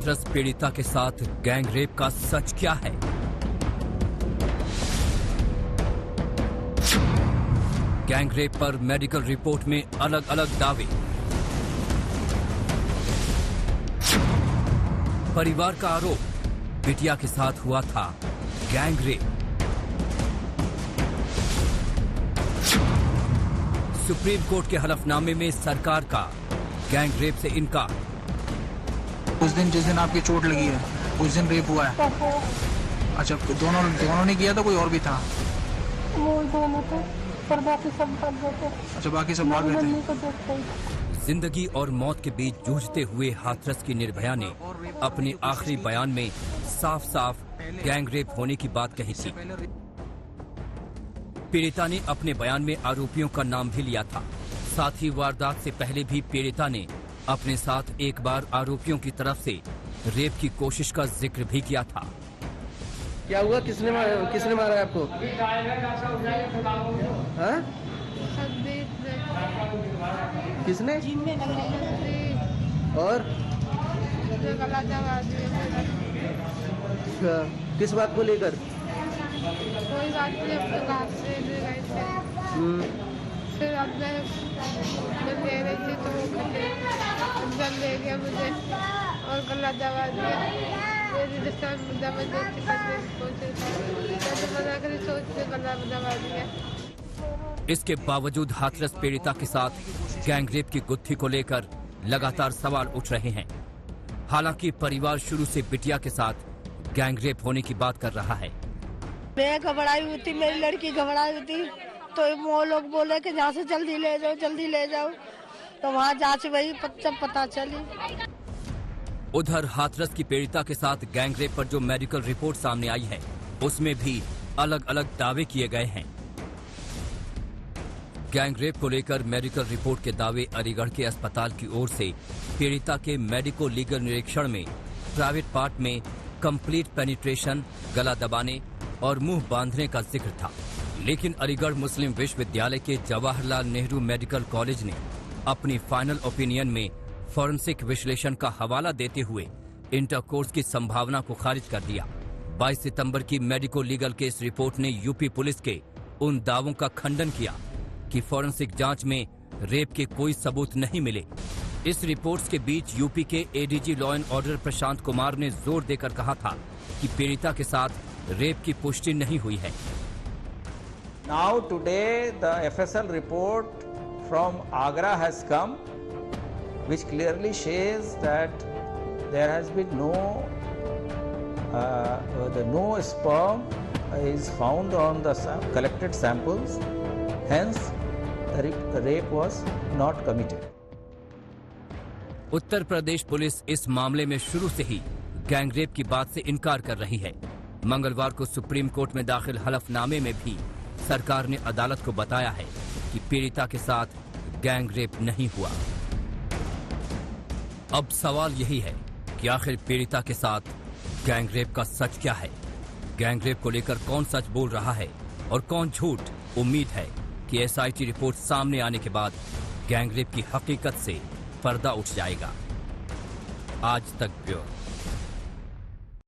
हाथरस पीड़िता के साथ गैंग रेप का सच क्या है? गैंग रेप पर मेडिकल रिपोर्ट में अलग अलग दावे। परिवार का आरोप बिटिया के साथ हुआ था गैंग रेप। सुप्रीम कोर्ट के हलफनामे में सरकार का गैंग रेप से इनकार। उस दिन जिस दिन आपकी चोट लगी है उस दिन रेप हुआ है? अच्छा, दोनों ने किया था, कोई और भी था? वो दोनों थे, पर बाकी सब भाग गए थे। अच्छा, बाकी सब भाग गए थे। जिंदगी और मौत के बीच जूझते हुए हाथरस की निर्भया ने अपने आखिरी बयान में साफ साफ गैंग रेप होने की बात कही थी। पीड़िता ने अपने बयान में आरोपियों का नाम भी लिया था। साथ ही वारदात से पहले भी पीड़िता ने अपने साथ एक बार आरोपियों की तरफ से रेप की कोशिश का जिक्र भी किया था। क्या हुआ? किसने मारा है आपको? हाँ? किसने? और किस बात को लेकर? कोई बात नहीं, अपने बात से ले गए थे। फिर अब मैं ले रही थी तो वो जल ले गया मुझे और गला दबा दिया। मेरी जबरदस्ती करने की कोशिश मना कर सोच के गला दबा दिया। इसके बावजूद हाथरस पीड़िता के साथ गैंग रेप की गुत्थी को लेकर लगातार सवाल उठ रहे हैं। हालांकि परिवार शुरू से बिटिया के साथ गैंग रेप होने की बात कर रहा है। मैं घबराई हुई थी, मेरी लड़की घबराई हुई थी, तो वो लोग बोले कि यहाँ से जल्दी ले जाओ, तो वहाँ जांच वही जब पता चली। उधर हाथरस की पीड़िता के साथ गैंग रेप पर जो मेडिकल रिपोर्ट सामने आई है उसमें भी अलग अलग दावे किए गए हैं। गैंग रेप को लेकर मेडिकल रिपोर्ट के दावे अलीगढ़ के अस्पताल की ओर से पीड़िता के मेडिको लीगल निरीक्षण में प्राइवेट पार्ट में कंप्लीट पेनिट्रेशन, गला दबाने और मुंह बांधने का जिक्र था। लेकिन अलीगढ़ मुस्लिम विश्वविद्यालय के जवाहरलाल नेहरू मेडिकल कॉलेज ने अपनी फाइनल ओपिनियन में फॉरेंसिक विश्लेषण का हवाला देते हुए इंटरकोर्स की संभावना को खारिज कर दिया। 22 सितंबर की मेडिको लीगल के इस रिपोर्ट ने यूपी पुलिस के उन दावों का खंडन किया कि फॉरेंसिक जांच में रेप के कोई सबूत नहीं मिले। इस रिपोर्ट्स के बीच यूपी के ADG law and order Prashant Kumar ने जोर देकर कहा था कि पीड़िता के साथ रेप की पुष्टि नहीं हुई है। Now today the FSL report from Agra has come, which clearly says that there has been no sperm is found on the collected samples, hence rape was not committed. Uttar Pradesh police इस मामले में शुरू से ही गैंग रेप की बात से इनकार कर रही है। मंगलवार को सुप्रीम कोर्ट में दाखिल हलफनामे में भी सरकार ने अदालत को बताया है कि पीड़िता के साथ गैंग रेप नहीं हुआ। अब सवाल यही है कि आखिर पीड़िता के साथ गैंग रेप का सच क्या है? गैंग रेप को लेकर कौन सच बोल रहा है और कौन झूठ? उम्मीद है कि एसआईटी रिपोर्ट सामने आने के बाद गैंग रेप की हकीकत से पर्दा उठ जाएगा। आज तक ब्यूरो।